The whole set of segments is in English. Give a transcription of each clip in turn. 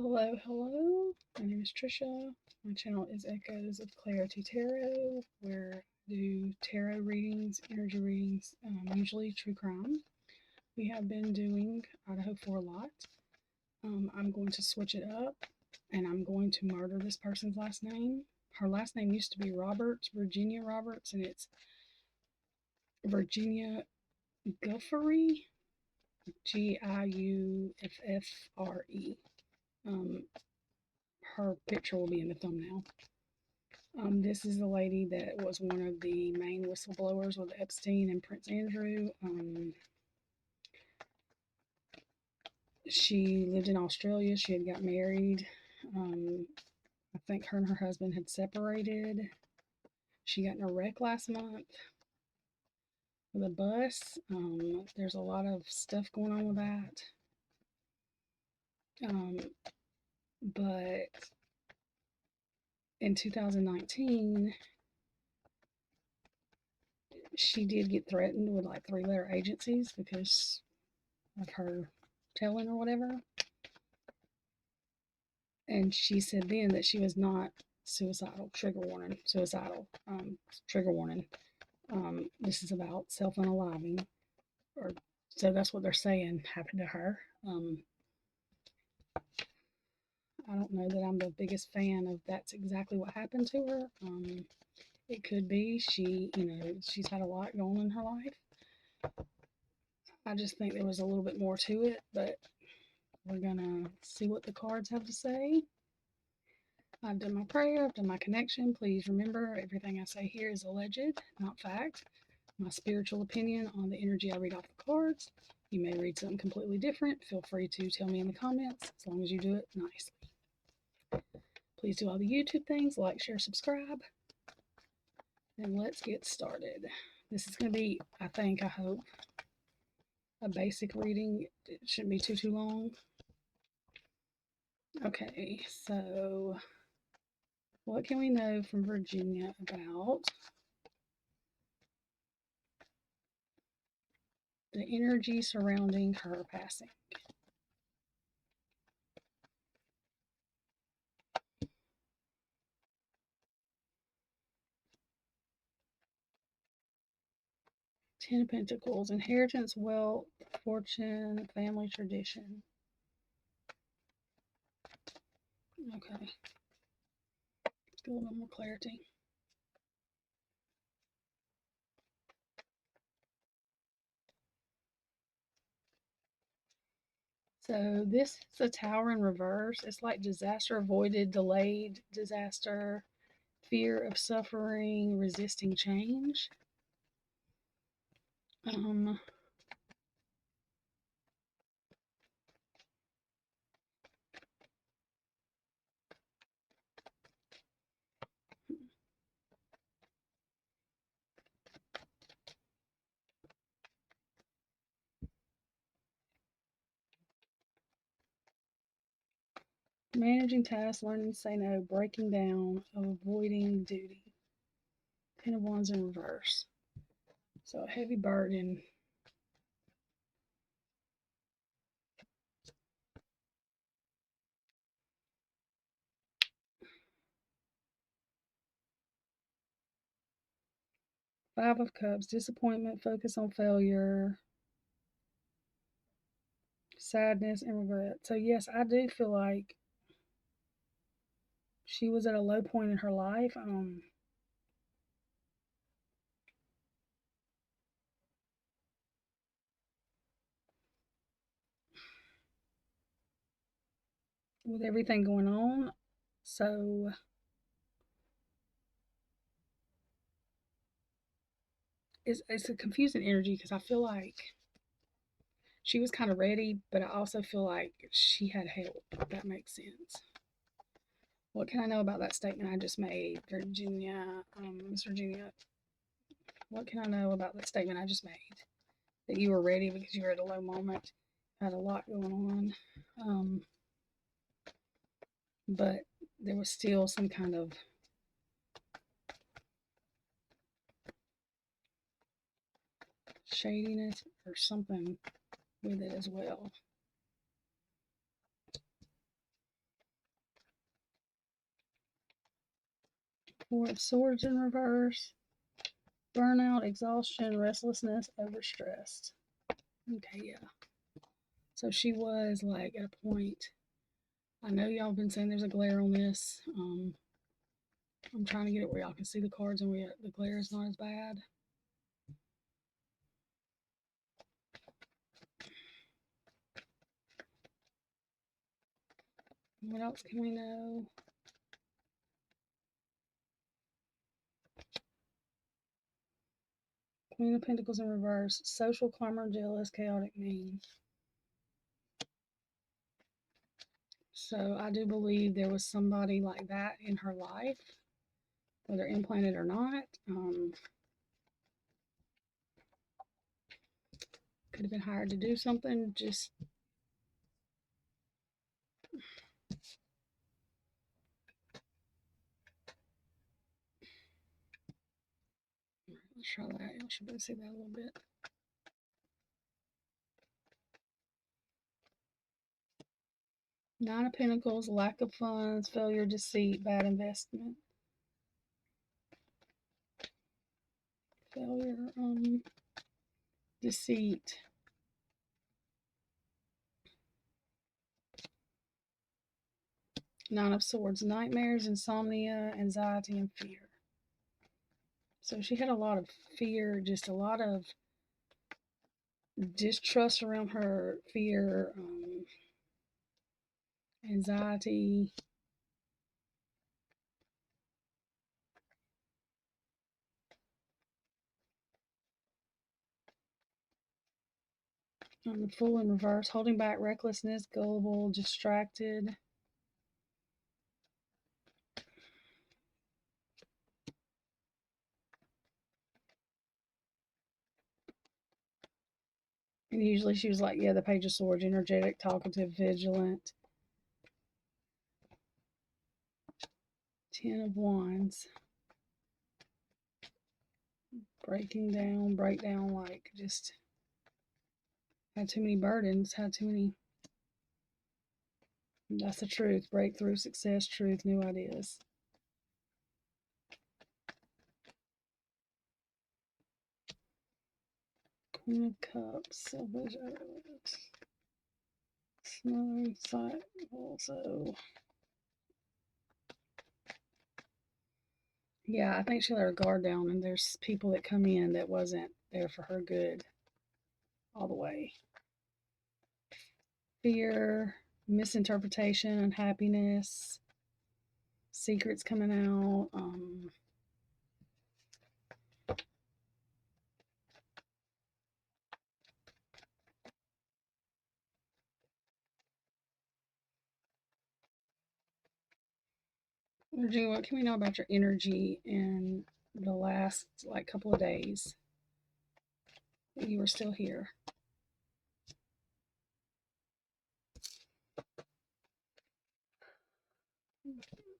Hello, hello. My name is Trisha. My channel is Echoes of Clarity Tarot, where I do tarot readings, energy readings, usually true crime. We have been doing Idaho for a lot. I'm going to switch it up and I'm going to murder this person's last name. Her last name used to be Roberts, Virginia Roberts, and it's Virginia Giuffre, Giuffre. Um, her picture will be in the thumbnail. This is the lady that was one of the main whistleblowers with Epstein and Prince Andrew. She lived in Australia. She had got married. I think her and her husband had separated. She got in a wreck last month with a bus. There's a lot of stuff going on with that. But in 2019, she did get threatened with like 3-letter agencies because of her telling or whatever. And she said then that she was not suicidal. Trigger warning, suicidal. Trigger warning. This is about self-unaliving, or so that's what they're saying happened to her. I don't know that I'm the biggest fan of that's exactly what happened to her. It could be she's had a lot going on in her life. I just think there was a little bit more to it, but we're gonna see what the cards have to say. I've done my prayer, I've done my connection. Please remember, everything I say here is alleged, not fact. My spiritual opinion on the energy I read off the cards. You may read something completely different. Feel free to tell me in the comments, as long as you do it nicely. Please do all the YouTube things, like, share, subscribe, and let's get started. This is going to be, I hope, a basic reading. It shouldn't be too long. Okay, so what can we know from Virginia about the energy surrounding her passing? Ten of Pentacles, inheritance, wealth, fortune, family tradition. Okay, let's get a little more clarity. So this is a tower in reverse. It's like disaster avoided, delayed disaster, fear of suffering, resisting change. Managing tasks, learning to say no, breaking down, avoiding duty. Ten of Wands in reverse. So a heavy burden. Five of Cups, disappointment, focus on failure, sadness, and regret. So yes, I do feel like she was at a low point in her life. With everything going on. So it's a confusing energy because I feel like she was kind of ready, but I also feel like she had help, if that makes sense. What can I know about that statement I just made, Virginia? Miss Virginia, what can I know about that statement I just made? That you were ready because you were at a low moment, had a lot going on, but there was still some kind of shadiness or something with it as well. Four of Swords in reverse. Burnout, exhaustion, restlessness, overstressed. Okay, yeah. So she was like at a point. I know y'all been saying there's a glare on this. I'm trying to get it where y'all can see the cards and the glare is not as bad. What else can we know? Queen of Pentacles in reverse. Social, climber, jealous, chaotic, mean. So I do believe there was somebody like that in her life, whether implanted or not. Could have been hired to do something. Just let's try that. Y'all should be able to see that a little bit. Nine of Pentacles, lack of funds, failure, deceit, bad investment. Failure, deceit. Nine of Swords, nightmares, insomnia, anxiety, and fear. So she had a lot of fear, just a lot of distrust around her, fear, anxiety. The Fool in reverse, holding back, recklessness, gullible, distracted. And usually she was like, yeah, the Page of Swords, energetic, talkative, vigilant. Ten of Wands. Breakdown, like just had too many burdens, had too many. That's the truth. Breakthrough, success, truth, new ideas. Queen of Cups, selfish, smothering, sight, also. Yeah, I think she let her guard down, and there's people that come in that wasn't there for her good all the way. Fear, misinterpretation, unhappiness, secrets coming out. Virginia, what can we know about your energy in the last like couple of days that you were still here?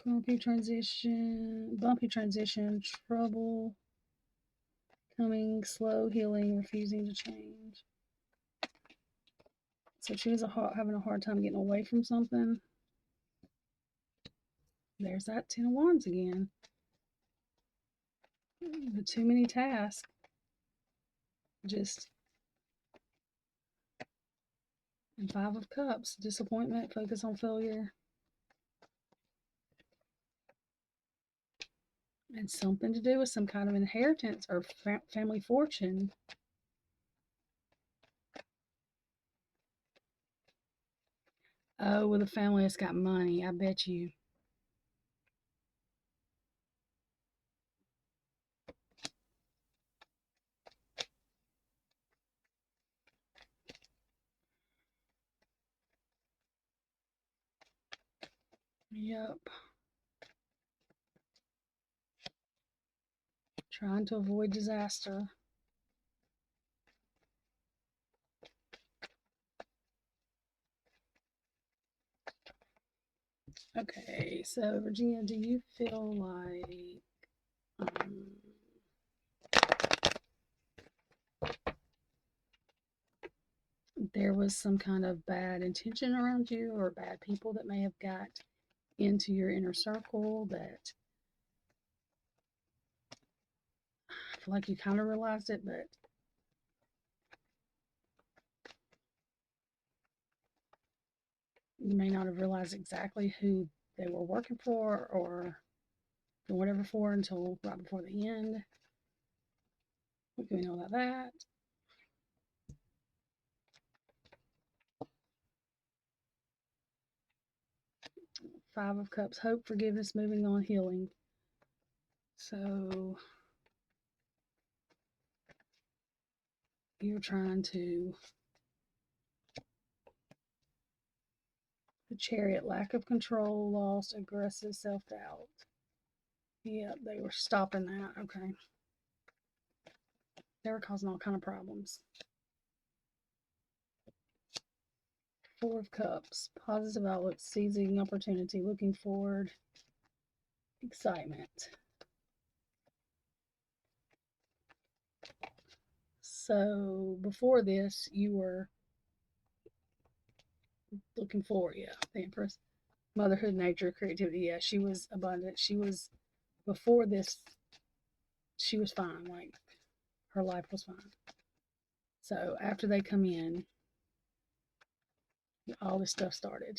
Bumpy transition, trouble, coming, slow healing, refusing to change. So she was having a hard time getting away from something. There's that Ten of Wands again. The too many tasks. Just. And Five of Cups, disappointment, focus on failure. And something to do with some kind of inheritance or family fortune. Oh, with a family that's got money, I bet you. Yep. Trying to avoid disaster. Okay, so Virginia, do you feel like there was some kind of bad intention around you or bad people that may have got into your inner circle that feel like you kind of realized it, but you may not have realized exactly who they were working for or doing whatever for until right before the end. What can we know about that? Five of Cups, hope, forgiveness, moving on, healing. So you're trying to, the Chariot, lack of control, loss, aggressive self-doubt. Yep, they were stopping that. Okay. They were causing all kind of problems. Four of Cups, positive outlook, seizing opportunity, looking forward, excitement. So before this, you were looking forward, yeah, the Empress. Motherhood, nature, creativity, yeah, she was abundant. She was, before this, she was fine. Like, her life was fine. So after they come in, all this stuff started.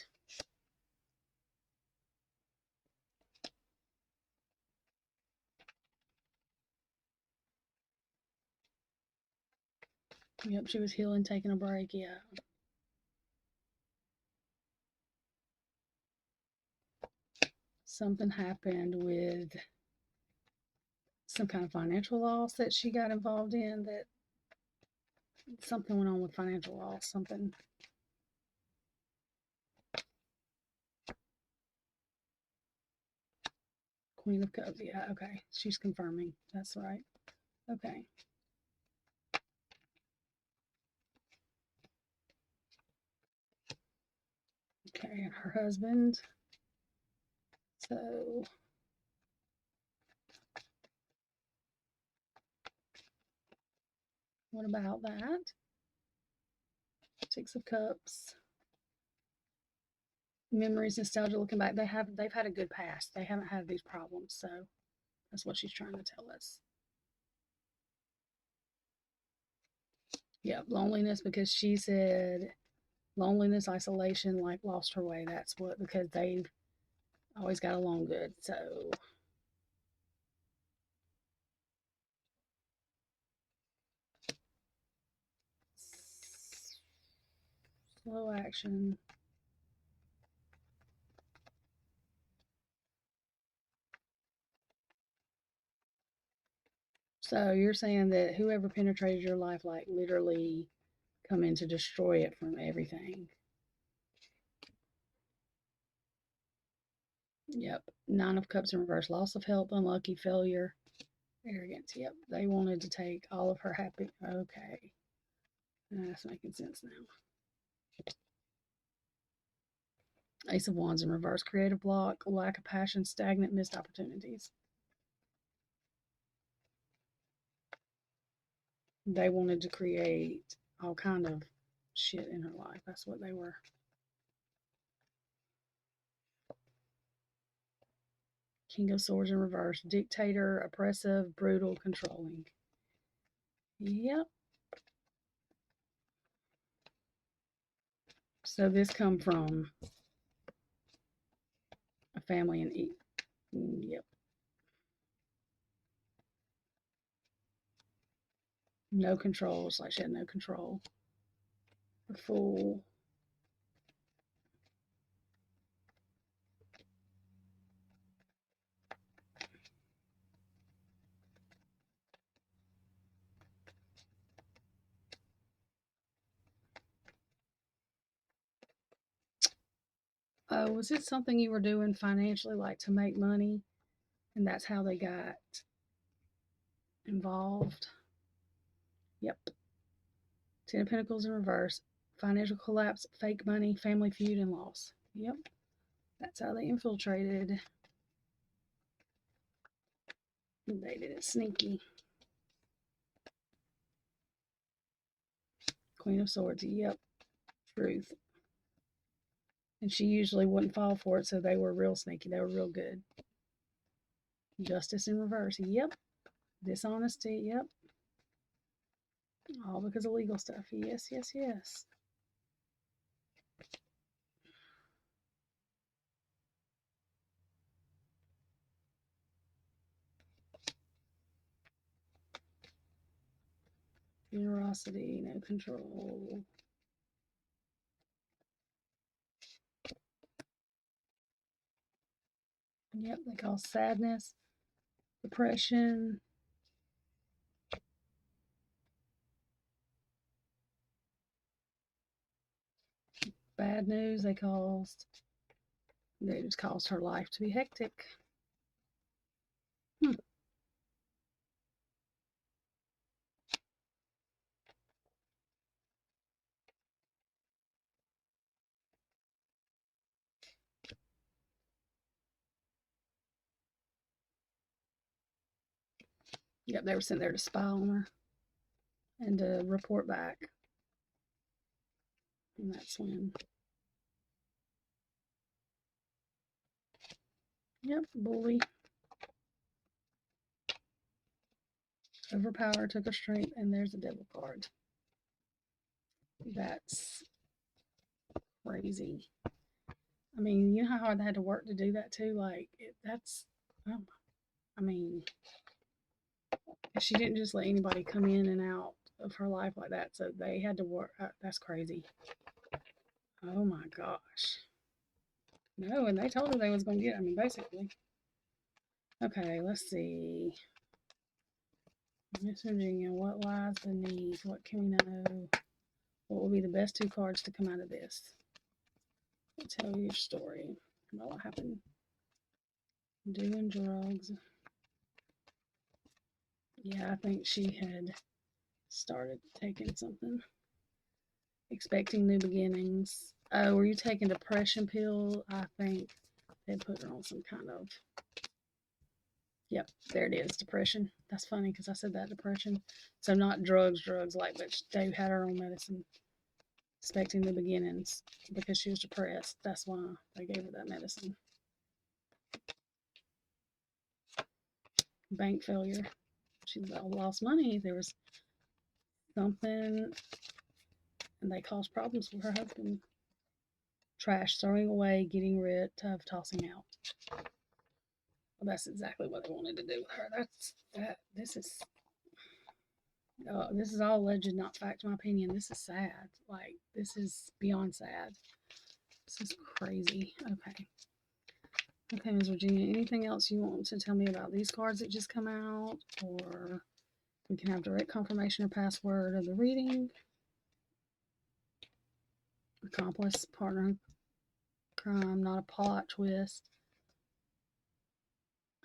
Yep, she was healing, taking a break, yeah. Something happened with some kind of financial loss that she got involved in, that something went on with financial loss, something. Queen of Cups, yeah, okay. She's confirming. That's right. Okay. Okay, and her husband. So what about that? Six of Cups. Memories, nostalgia, looking back. They've had a good past. They haven't had these problems, so that's what she's trying to tell us. Yep, loneliness, because she said loneliness, isolation, like lost her way. That's what, because they've always got along good. So slow action. So you're saying that whoever penetrated your life, like literally come in to destroy it from everything. Yep. Nine of Cups in reverse. Loss of health, unlucky, failure, arrogance. Yep. They wanted to take all of her happy. Okay. That's making sense now. Ace of Wands in reverse. Creative block, lack of passion, stagnant, missed opportunities. They wanted to create all kind of shit in her life. That's what they were. King of Swords in reverse. Dictator, oppressive, brutal, controlling. Yep. So this come from a family in yep. No control. It's like she had no control. The Fool. Was it something you were doing financially, like to make money, and that's how they got involved? Yep. Ten of Pentacles in reverse. Financial collapse, fake money, family feud, and loss. Yep. That's how they infiltrated. They did it sneaky. Queen of Swords. Yep. Truth. And she usually wouldn't fall for it, so they were real sneaky. They were real good. Justice in reverse. Yep. Dishonesty, yep. All because of legal stuff. Yes, yes, yes. Generosity, no control. Yep, they cause sadness, depression. Bad news, they just caused her life to be hectic. Hmm. Yep, they were sent there to spy on her and to report back. And that's when, yep, bully, overpower, took her strength, and there's a devil card. That's crazy. I mean, you know how hard they had to work to do that too? Like, oh, I mean, she didn't just let anybody come in and out of her life like that. So they had to work. That's crazy. Oh my gosh. No, and they told her they was going to get, I mean, basically. Okay, let's see. Miss Virginia, what lies beneath? What can we know? What will be the best two cards to come out of this? Tell your story about what happened. Doing drugs. Yeah, I think she had started taking something. Expecting new beginnings. Oh, were you taking depression pill? I think they put her on some kind of. Yep, there it is, depression. That's funny because I said that, depression. So not drugs, like, but they had her on medicine. Expecting new beginnings because she was depressed. That's why they gave her that medicine. Bank failure. She lost money. There was something, and they caused problems with her husband. Trash, throwing away, getting rid of, tossing out. Well, that's exactly what they wanted to do with her. This is all alleged, not fact. My opinion. This is sad. Like, this is beyond sad. This is crazy. Okay, Ms. Virginia. Anything else you want to tell me about these cards that just come out, or we can have direct confirmation or password of the reading? Accomplice, partner, crime, not a plot twist.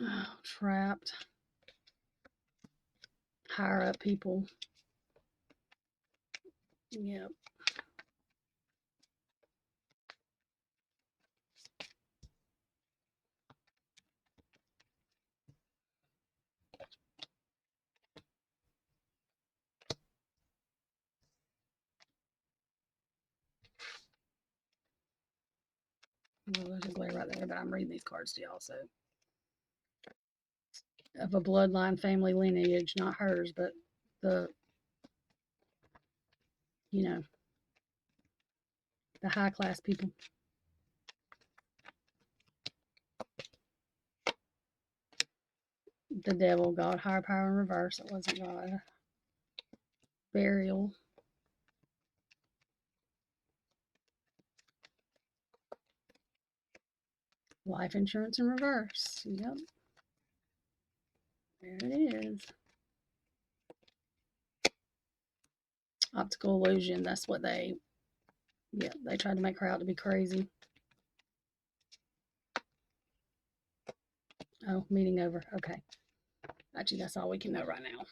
Oh, trapped. Higher up people. Yep. Well, there's a glare right there, but I'm reading these cards to y'all, so. Of a bloodline, family lineage, not hers, but the, you know, the high class people. The devil, God, higher power in reverse. It wasn't God. Burial. Life insurance in reverse. Yep. There it is. Optical illusion. That's what they tried to make her out to be crazy. Oh, meeting over. Okay. Actually, that's all we can know right now.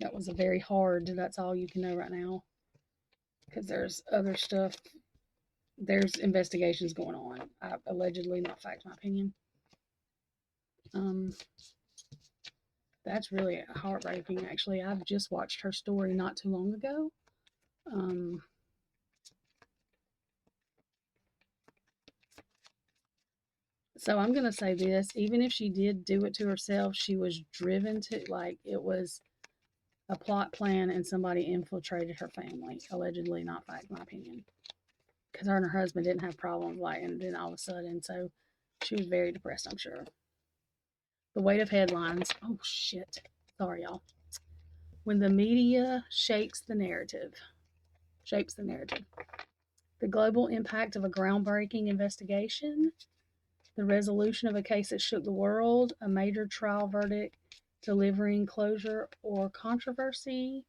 That was a very hard, that's all you can know right now. Because there's other stuff. There's investigations going on. Allegedly, not fact, my opinion. That's really heartbreaking, actually. I've just watched her story not too long ago. So I'm going to say this, even if she did do it to herself, she was driven to, like, it was a plot plan and somebody infiltrated her family. Allegedly, not fact, in my opinion. Because her and her husband didn't have problems, like, and then all of a sudden, so she was very depressed, I'm sure. The weight of headlines. Oh, shit. Sorry, y'all. When the media shapes the narrative. The global impact of a groundbreaking investigation, the resolution of a case that shook the world, a major trial verdict delivering closure or controversy,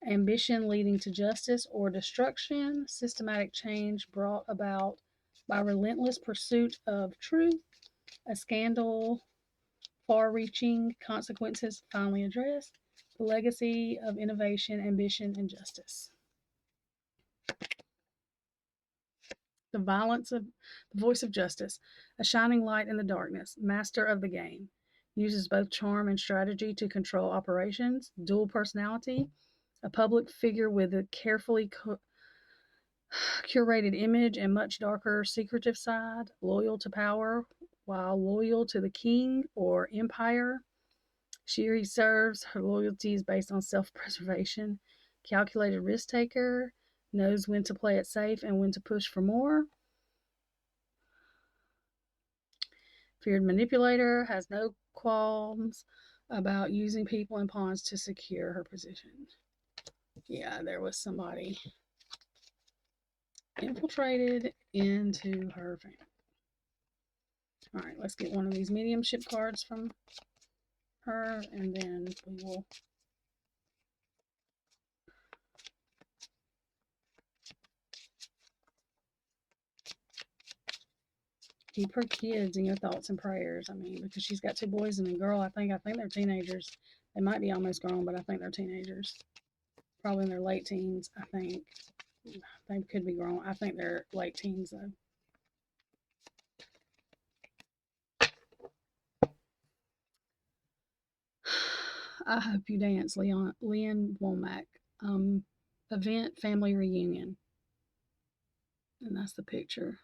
ambition leading to justice or destruction, systematic change brought about by relentless pursuit of truth, a scandal, far reaching consequences finally addressed, the legacy of innovation, ambition, and justice. The voice of justice, a shining light in the darkness, master of the game, uses both charm and strategy to control operations, dual personality, a public figure with a carefully curated image and much darker, secretive side, loyal to power while loyal to the king or empire. She reserves her loyalties based on self preservation, calculated risk taker, knows when to play it safe and when to push for more. Feared manipulator, has no qualms about using people and pawns to secure her position. Yeah, there was somebody infiltrated into her family. All right, let's get one of these mediumship cards from her, and then we will keep her kids in your thoughts and prayers. I mean, because she's got two boys and a girl. I think they're teenagers. They might be almost grown, but I think they're teenagers. Probably in their late teens, I think. They could be grown. I think they're late teens, though. I hope you dance, Lynn Womack. Event family reunion. And that's the picture.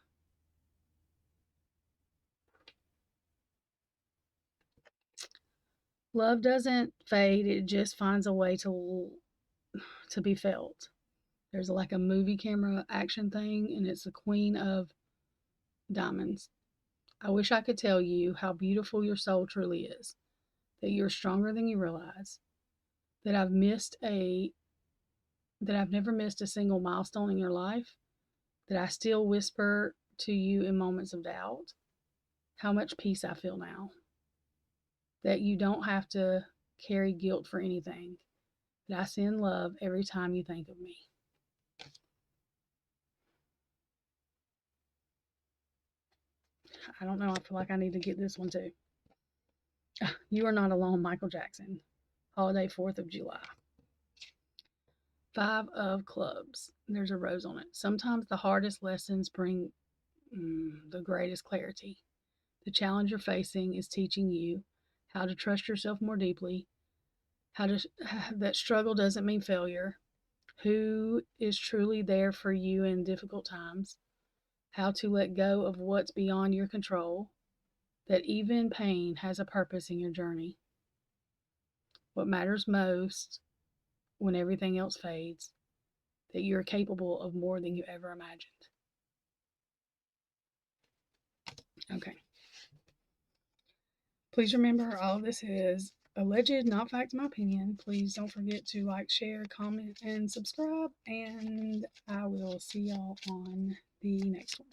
Love doesn't fade, it just finds a way to be felt. There's like a movie camera action thing, and it's the Queen of Diamonds. I wish I could tell you how beautiful your soul truly is, that you're stronger than you realize, that I've never missed a single milestone in your life, that I still whisper to you in moments of doubt, how much peace I feel now, that you don't have to carry guilt for anything, that I send love every time you think of me. I don't know. I feel like I need to get this one too. You are not alone, Michael Jackson. Holiday 4th of July. 5 of clubs. There's a rose on it. Sometimes the hardest lessons bring the greatest clarity. The challenge you're facing is teaching you how to trust yourself more deeply, that struggle doesn't mean failure, who is truly there for you in difficult times, how to let go of what's beyond your control, that even pain has a purpose in your journey. What matters most when everything else fades, that you're capable of more than you ever imagined. Okay. Please remember, all of this is alleged, not fact, in my opinion. Please don't forget to like, share, comment, and subscribe. And I will see y'all on the next one.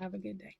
Have a good day.